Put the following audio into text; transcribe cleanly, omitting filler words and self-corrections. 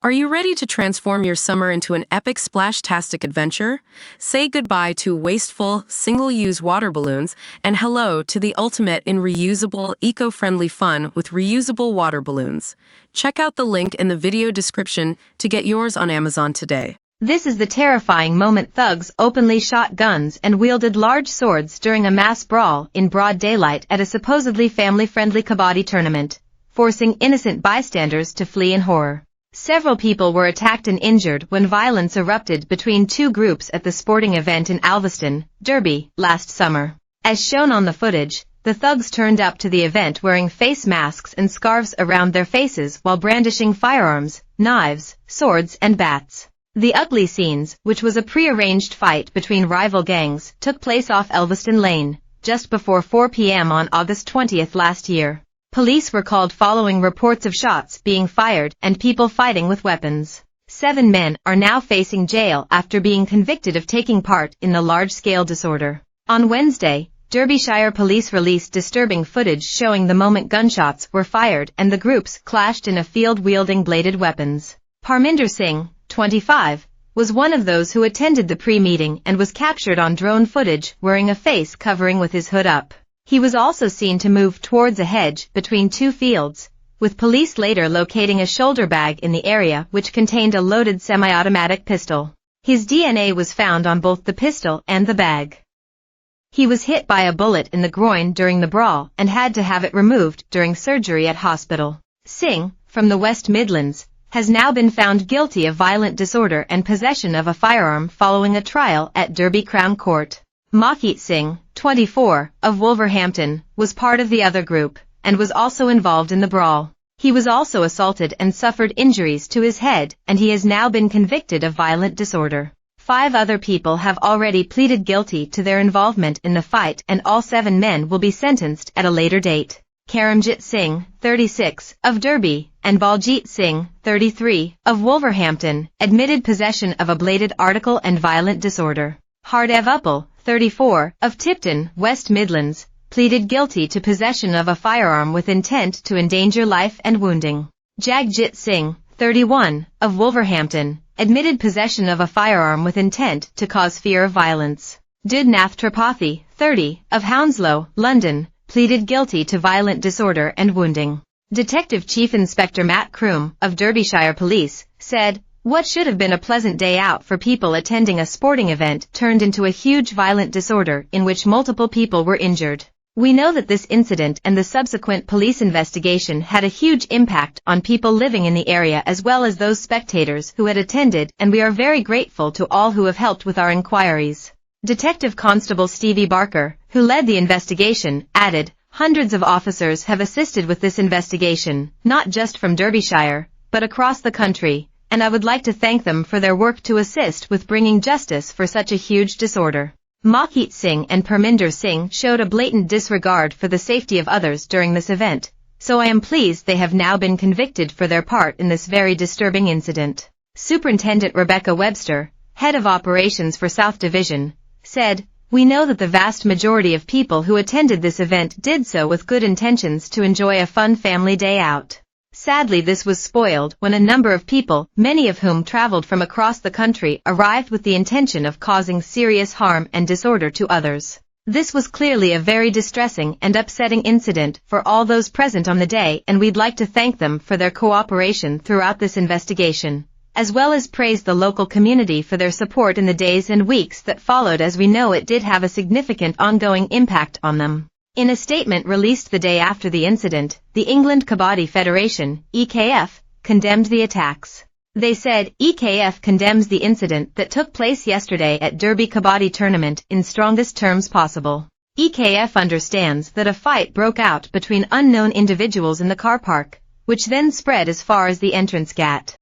Are you ready to transform your summer into an epic splash-tastic adventure? Say goodbye to wasteful, single-use water balloons and hello to the ultimate in reusable, eco-friendly fun with reusable water balloons. Check out the link in the video description to get yours on Amazon today. This is the terrifying moment thugs openly shot guns and wielded large swords during a mass brawl in broad daylight at a supposedly family-friendly Kabaddi tournament, forcing innocent bystanders to flee in horror. Several people were attacked and injured when violence erupted between two groups at the sporting event in Alveston, Derby, last summer. As shown on the footage, the thugs turned up to the event wearing face masks and scarves around their faces while brandishing firearms, knives, swords and bats. The ugly scenes, which was a pre-arranged fight between rival gangs, took place off Elveston Lane, just before 4 p.m. on August 20th last year. Police were called following reports of shots being fired and people fighting with weapons. 7 men are now facing jail after being convicted of taking part in the large-scale disorder. On Wednesday, Derbyshire police released disturbing footage showing the moment gunshots were fired and the groups clashed in a field wielding bladed weapons. Parminder Singh, 25, was one of those who attended the pre-meeting and was captured on drone footage wearing a face covering with his hood up. He was also seen to move towards a hedge between two fields, with police later locating a shoulder bag in the area which contained a loaded semi-automatic pistol. His DNA was found on both the pistol and the bag. He was hit by a bullet in the groin during the brawl and had to have it removed during surgery at hospital. Singh, from the West Midlands, has now been found guilty of violent disorder and possession of a firearm following a trial at Derby Crown Court. Malkit Singh, 24, of Wolverhampton, was part of the other group, and was also involved in the brawl. He was also assaulted and suffered injuries to his head, and he has now been convicted of violent disorder. 5 other people have already pleaded guilty to their involvement in the fight and all 7 men will be sentenced at a later date. Karamjit Singh, 36, of Derby, and Baljit Singh, 33, of Wolverhampton, admitted possession of a bladed article and violent disorder. Hardev Uppal, 34, of Tipton, West Midlands, pleaded guilty to possession of a firearm with intent to endanger life and wounding. Jagjit Singh, 31, of Wolverhampton, admitted possession of a firearm with intent to cause fear of violence. Dudnath Tripathi, 30, of Hounslow, London, pleaded guilty to violent disorder and wounding. Detective Chief Inspector Matt Kroom, of Derbyshire Police, said, "What should have been a pleasant day out for people attending a sporting event turned into a huge violent disorder in which multiple people were injured. We know that this incident and the subsequent police investigation had a huge impact on people living in the area as well as those spectators who had attended, and we are very grateful to all who have helped with our inquiries." Detective Constable Stevie Barker, who led the investigation, added, "Hundreds of officers have assisted with this investigation, not just from Derbyshire, but across the country, and I would like to thank them for their work to assist with bringing justice for such a huge disorder." Malkit Singh and Parminder Singh showed a blatant disregard for the safety of others during this event, so I am pleased they have now been convicted for their part in this very disturbing incident. Superintendent Rebecca Webster, head of operations for South Division, said, "We know that the vast majority of people who attended this event did so with good intentions to enjoy a fun family day out. Sadly, this was spoiled when a number of people, many of whom traveled from across the country, arrived with the intention of causing serious harm and disorder to others. This was clearly a very distressing and upsetting incident for all those present on the day, and we'd like to thank them for their cooperation throughout this investigation, as well as praise the local community for their support in the days and weeks that followed, as we know it did have a significant ongoing impact on them." In a statement released the day after the incident, the England Kabaddi Federation, EKF, condemned the attacks. They said, "EKF condemns the incident that took place yesterday at Derby Kabaddi tournament in strongest terms possible. EKF understands that a fight broke out between unknown individuals in the car park, which then spread as far as the entrance gate.